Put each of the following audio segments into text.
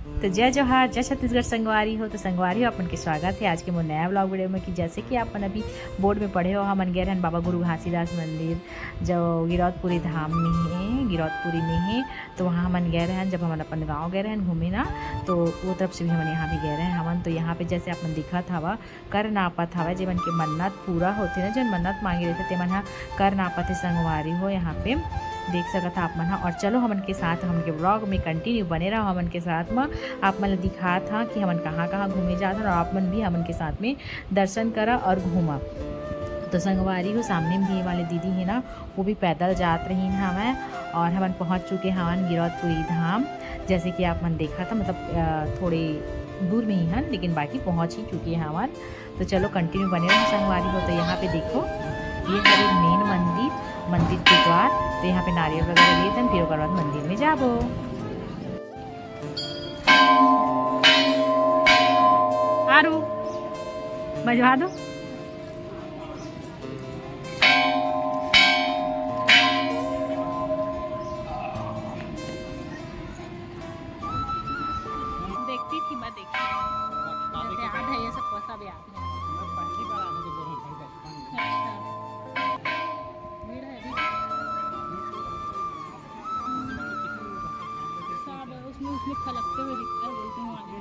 तो जय जोहार, जय छत्तीसगढ़ संगवारी हो। तो संगवारी हो अपन के स्वागत है आज के मोर नया ब्लॉग वीडियो में। कि जैसे कि अपन अभी बोर्ड में पढ़े हो, हमन गए रहन बाबा गुरु घासीदास मंदिर जो गिरौदपुरी धाम में है, गिरौदपुरी में है। तो वहाँ हमन गए रहन, जब हमन अपन गाँव गए रहन घूमे ना, तो वो तरफ से भी हमन यहाँ भी गए रहे हमन। तो यहाँ पे जैसे अपन दिखत हवा कर नापत हवा, जे मन के मन्नत पूरा होते ना, जो मन्नत मांगे रहते ते मन हा कर नापत है संगवारी हो। यहाँ पे देख सकत आप मन हा। और चलो हमन के साथ हमन के ब्लॉग में कंटिन्यू बने रहो हमन के साथ में। आप मन दिखा था कि हमन कहाँ कहाँ घूमे जात और आप मन भी हमन के साथ में दर्शन करा और घूमा। तो संगवारी हो सामने में भी वाले दीदी है ना, वो भी पैदल जात रही हमें। और हमन पहुँच चुके हवन गिरौदपुरी धाम, जैसे कि आप मन देखा था, मतलब थोड़े दूर में ही हैं लेकिन बाकी पहुँच ही चुके हैं हवन। तो चलो कंटिन्यू बने रहो संगवारी हो। तो यहाँ पे देखो ये है मेन मंदिर के द्वार। तो यहाँ पे नारियल वगैरह लिए थे, फिर उसके बाद मंदिर में जाबो। आरू बजवा दो। देखती थी मैं, देखती याद है ये सब, सब याद है। उसमें खलकते हुए दिखता है, बोलते हैं आगे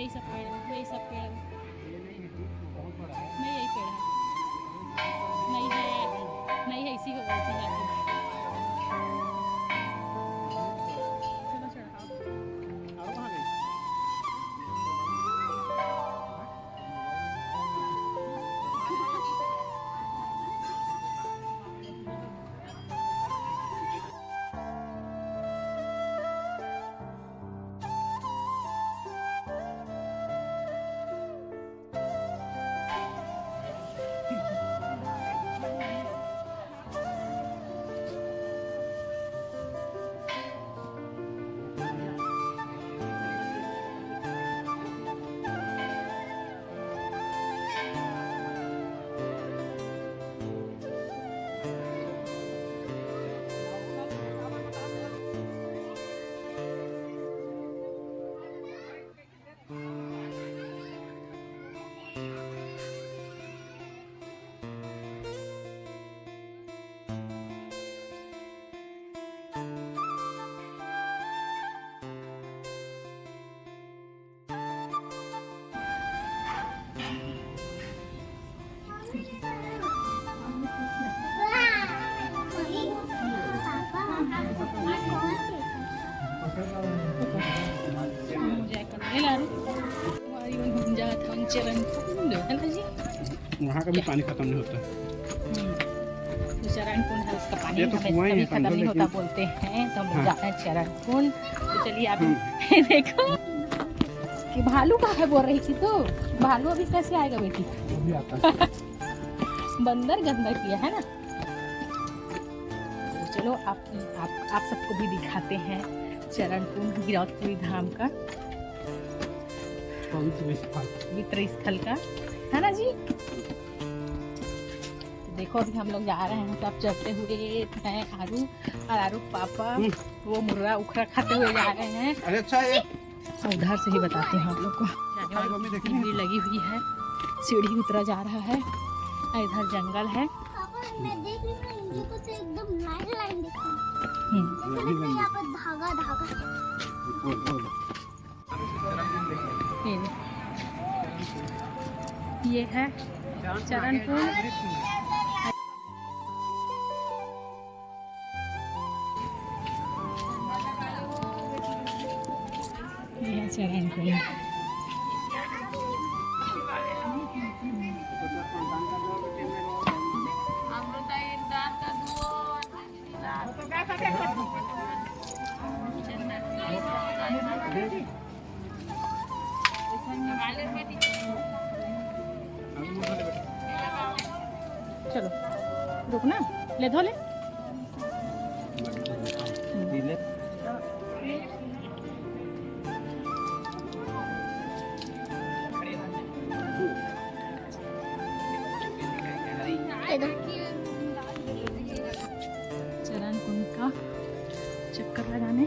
यही सब पेड़ है, यही सब पेड़ नहीं, यही पेड़ है, नहीं है, नहीं है, इसी को बोलते हैं। चलो चढ़ाओ। वहाँ का भी पानी खत्म नहीं होता। चरण कुंड है, उसका पानी ये तो कुआं ही है, खत्म नहीं होता बोलते हैं। तो हम जाते हैं चरण कुंड। तो चलिए आप देखो कि भालू कहाँ है, बोल रही थी तो भालू अभी कैसे आएगा बेटी? भी आता है। बंदर गंदा किया है ना। तो चलो आप सबको भी दिखाते हैं चरण कुंड गिरौदपुरी धाम का पवित्र स्थल का, है ना जी। देखो अभी हम लोग जा रहे हैं, सब चलते हुए हैं। आरू पापा वो मुर्गा उखरा खाते हुए जा रहे हैं। अरे अच्छा है, उधर से ही बताते हैं आप लोग को। भीड़ लगी हुई है, सीढ़ी उतरा जा रहा है, इधर जंगल है। मैं देख रही हूं, ये तो एकदम लाइन दिख रही है। यहाँ पर धागा ये है चरण कुंड। ये चरण कुंड। चलो रुकना, ले धो ले। चरण कुंड का चक्कर लगाने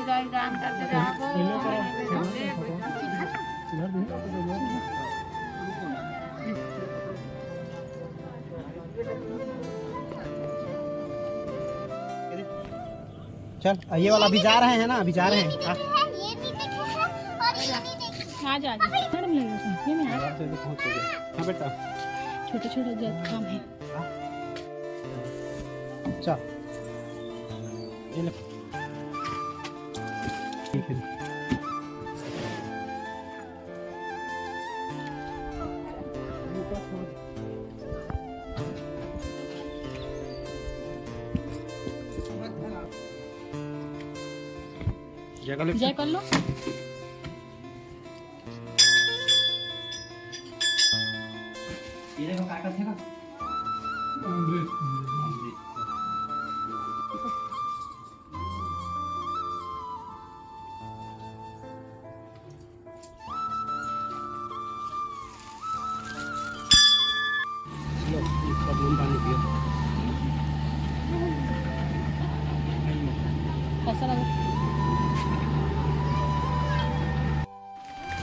चल ये वाला अभी जा रहे हैं ना, अभी जा रहे हैं। ये नहीं देखे हैं और ये नहीं देखे। आ जा ठंड में लगेगा उसमें। ये में आ पहुंच गए। हाँ बेटा छोटे छोटे जैत खाम है। चल ये ले। ठीक है। जय कर लो। ये देखो काका थे ना। कैसा लगा?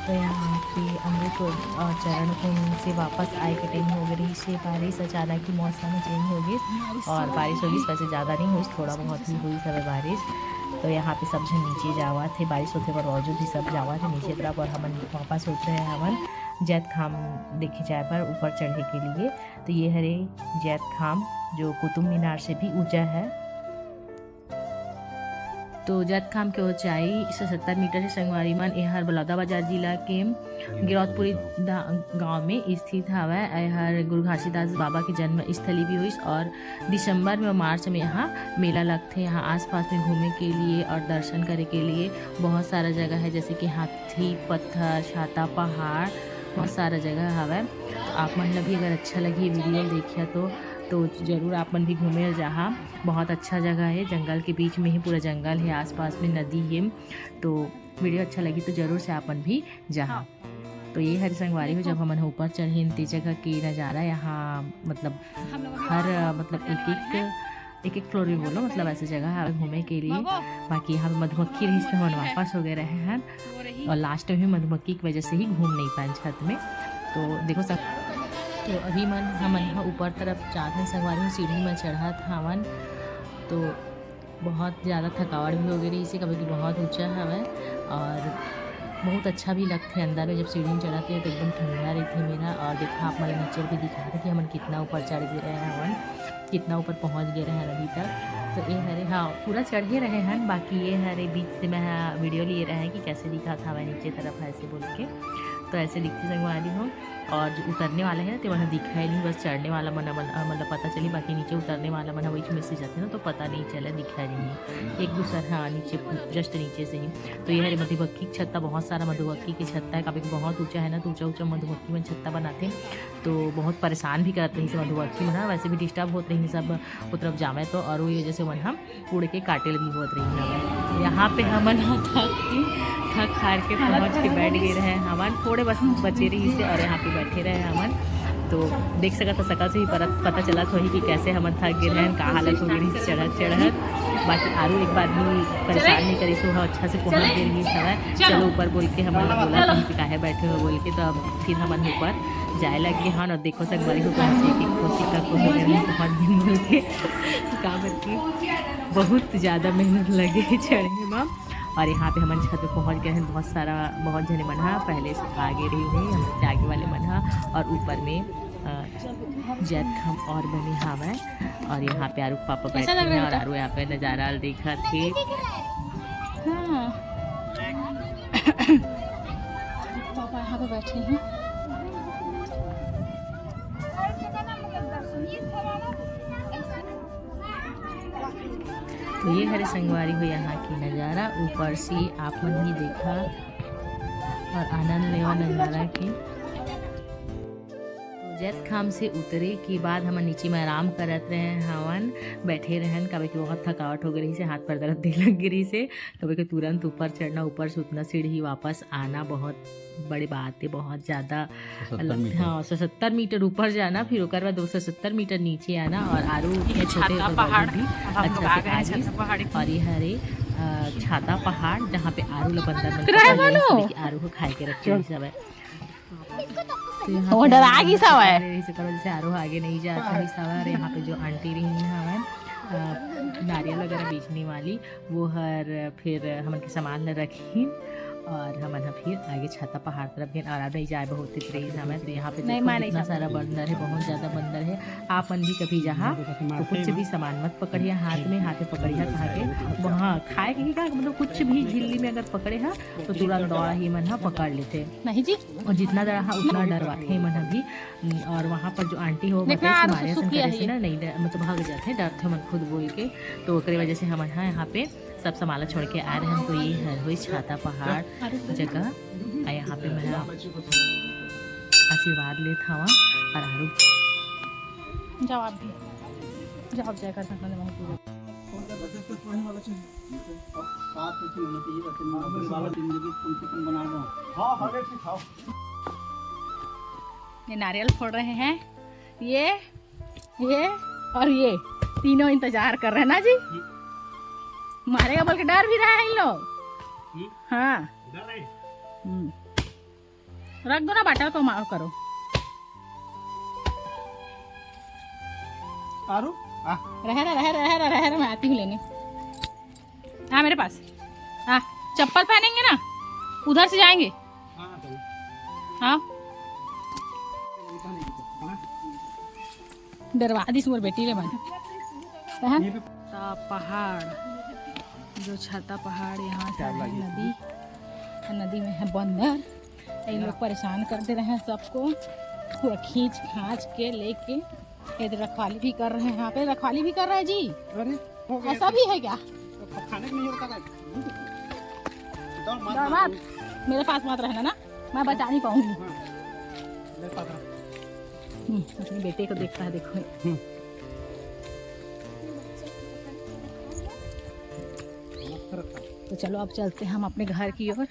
तो यहाँ पे अमृत और चरण कुंड से वापस आए के टाइम हो गई से बारिश अचानक ही मौसम चेंज हो गई और बारिश होगी। वैसे ज़्यादा नहीं हुई, थोड़ा बहुत ही हुई सब बारिश। तो यहाँ पे सब जन नीचे जावा थे, बारिश होते पर बावजूद भी सब जावा थे नीचे तरफ। और हमन वापस उतरे हैं हमन जैत खाम देखे जाए पर ऊपर चढ़ने के लिए। तो ये हरे जैत खाम जो कुतुब मीनार से भी ऊंचा है। तो जैत खाम के ऊंचाई 170 मीटर है। संगवारी मन यहर बलौदाबाजार जिला के गिरौदपुरी गांव में स्थित हवै। यहर गुरु घासीदास बाबा के जन्म स्थली भी हुई और दिसंबर में और मार्च में यहाँ मेला लगते। यहाँ आसपास में घूमने के लिए और दर्शन करने के लिए बहुत सारा जगह है, जैसे कि हाथी पत्थर, छाता पहाड़, बहुत सारा जगह हवै। तो आप मन भी अगर अच्छा लगी वीडियो देखिए तो ज़रूर आप मन भी घूमे। जहाँ बहुत अच्छा जगह है, जंगल के बीच में ही पूरा जंगल है, आसपास में नदी है। तो वीडियो अच्छा लगी तो ज़रूर से आप मन भी जहाँ। तो ये हर संगवारी हो जब हम ऊपर चढ़े ते जगह की नज़ारा यहाँ मतलब हर मतलब एक फ्लोर में बोलो मतलब ऐसी जगह है घूमने के लिए। बाकी यहाँ मधुमक्खी रही से हम वापस हो गए रहे हैं और लास्ट में भी मधुमक्खी की वजह से ही घूम नहीं पाए छत में। तो देखो सब। तो अभी मन हम यहाँ ऊपर तरफ जाते संगवारी सीढ़ी में चढ़ा था हमन। तो बहुत ज़्यादा थकावट भी हो गई रही, इसे कभी कि बहुत ऊंचा है और बहुत अच्छा भी लगते हैं अंदर में। जब सीढ़ी में चढ़ाते हैं तो एकदम ठंडा रहती है मेरा। और देखा आप मतलब नीचे भी दिखा रहे कि हम कितना ऊपर चढ़ गए हैं, हमन कितना ऊपर पहुंच गए हैं अभी तक। तो ये हरे हाँ पूरा चढ़े रहे हैं। बाकी ये हरे बीच से मैं वीडियो लिए रहे कि कैसे दिखा था मैं नीचे तरफ ऐसे बोल के। तो ऐसे दिखती संगवारी हो। और जो उतरने वाला है तो वहाँ दिखा ही नहीं, बस चढ़ने वाला मना मतलब पता चली। बाकी नीचे उतरने वाला मना वही में से जाते ना तो पता नहीं चला, दिखा ही नहीं। एक दूसरा हाँ नीचे जस्ट नीचे से ही। तो ये हरे मधुमक्खी की छत्ता, बहुत सारा मधुमक्खी की छत्ता है। कभी बहुत ऊंचा है ना तो ऊंचा ऊंचा मधुमक्खी में छत्ता बनाते तो बहुत परेशान भी करते रही से मधुमक्खी में ना। वैसे भी डिस्टर्ब होते रही सब वो तरफ जावे तो। और वो जैसे मन हम उड़ के काटे भी होते रही हमें। यहाँ पे हमन थक हार के पहुँच के बैठ गए रहे हमन, थोड़े बस बचे रही से और यहाँ पे बैठे रहे हमन। तो देख सका था सका से ही पता चला तो ही कि कैसे हमन थक गए रहे, का हालत हो गई चढ़त। बाकी आरू एक बार भी परेशान नहीं करी सो अच्छा से पहुँच गए रही है। चलो ऊपर बोल के हमन बोला कि काहे बैठे हो बोल के। तो अब फिर हमन ऊपर जाए लगे हाँ। और देखो सक बड़ी हो पहुँचे कि कोसी तक पहुँच दिन बोल के का करके बहुत ज़्यादा मेहनत लगे चढ़ने में। और यहाँ पे हमन छत पे पहुँच गए हैं। बहुत जने मना पहले से आगे रही हुई हम आगे वाले मना। और ऊपर में जैत खाम और बने हवा। और यहाँ पे आरू पापा बैठे हैं और आरू यहाँ पे नज़ारा देखा थे। हाँ पापा यहाँ पे बैठे हैं। तो ये हरे संगवारी हो यहाँ की नज़ारा ऊपर से आप मन ही देखा और आनंद लेवा नज़ारा के। जैत खाम से उतरे के बाद हम नीचे में आराम करत रहे हवन, बैठे रहन। कभी कि बहुत थकावट हो गई से, हाथ पर दर्द दे लग गई से। कभी कि तुरंत ऊपर चढ़ना, ऊपर से उतना सीढ़ी वापस आना बहुत बड़ी बात है, बहुत ज़्यादा। हाँ 170 मीटर ऊपर जाना, फिर उसके बाद 270 मीटर नीचे आना। और आरू छोटे पहाड़ भी अच्छा से। और ये हरे छाता पहाड़ जहाँ पे आरू ला बंदर मन आरू को खाए के रखे हुए सब है। तो यहाँ वो पे डरा गई सब है। ऐसे करो जैसे आरू आगे नहीं जाता ही सब है। और यहाँ पे जो आंटी रही है नारियल वगैरह बेचने वाली वो हर फिर हमन के सामान ला रखी और हमन फिर आगे छाता पहाड़ तरफ गए और नहीं जाए बहुत तेज रही हमें। तो यहाँ पे देखो कितना सारा बंदर है, बहुत ज़्यादा बंदर है। आप मन भी कभी जहाँ तो कुछ भी सामान मत पकड़िए हाथ में पकड़िए कहाँ के वहाँ खाए के का मतलब कुछ भी झिल्ली में अगर पकड़े है तो तुरंत दौड़ा ही मन पकड़ लेते नहीं जी। और जितना डरा उतना डरवाते मन भी। और वहाँ पर जो आंटी हो हमारे से ना नहीं मतलब भाग जाते डरते मन खुद बोल के। तो ओकरे वजह से हम यहाँ पे सब संभाला छोड़ के आ रहे हैं। तो ये हर हुई छाता पहाड़ जगह और यहाँ पे मैं आशीर्वाद लेता हूँ और आरू जवाब भी जवाब जाए कर सकते ये नारियल फोड़ रहे हैं ये और ये तीनों इंतजार कर रहे हैं ना जी। मारेगा बोल के डर भी रहा है इन लोग। हाँ रख दो ना बाटा तो मार करो। आरू रह मैं आती हूँ लेने। हाँ मेरे पास हाँ चप्पल पहनेंगे ना उधर से जाएंगे। हाँ डरवा दी मोर बेटी रे मन पहाड़ जो छाता पहाड़ यहाँ से है नदी में है बंदर। ये लोग परेशान करते रहे सबको पूरा खींच खांच के लेके इधर रखवाली भी कर रहे हैं। यहाँ पे रखवाली भी कर रहे हैं जी। अरे ऐसा भी है क्या? तो खाने को नहीं होता डर मत मेरे पास मत रहना ना मैं बचा नहीं पाऊंगी। अपने बेटे को देखता है देखो। तो चलो अब चलते हैं हम अपने घर की ओर।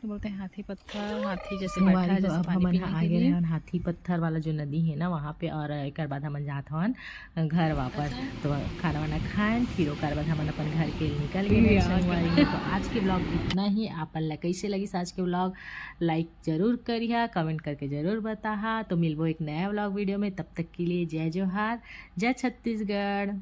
तो बोलते हैं हाथी पत्थर हाथी जैसे बैठा है जैसे पानी पीने के लिए। हाथी पत्थर वाला जो नदी है ना वहाँ पे और एक बाद हम जाते हैं घर वापस। तो खाना वाना खाएं फिर ओकर बाद हम अपन घर के निकल गए संगवारी। तो आज के ब्लॉग इतना ही। आपन कैसे लगी आज के ब्लॉग लाइक जरूर करिए कमेंट करके जरूर बताहा। तो मिलबो एक नया ब्लॉग वीडियो में। तब तक के लिए जय जोहार जय छत्तीसगढ़।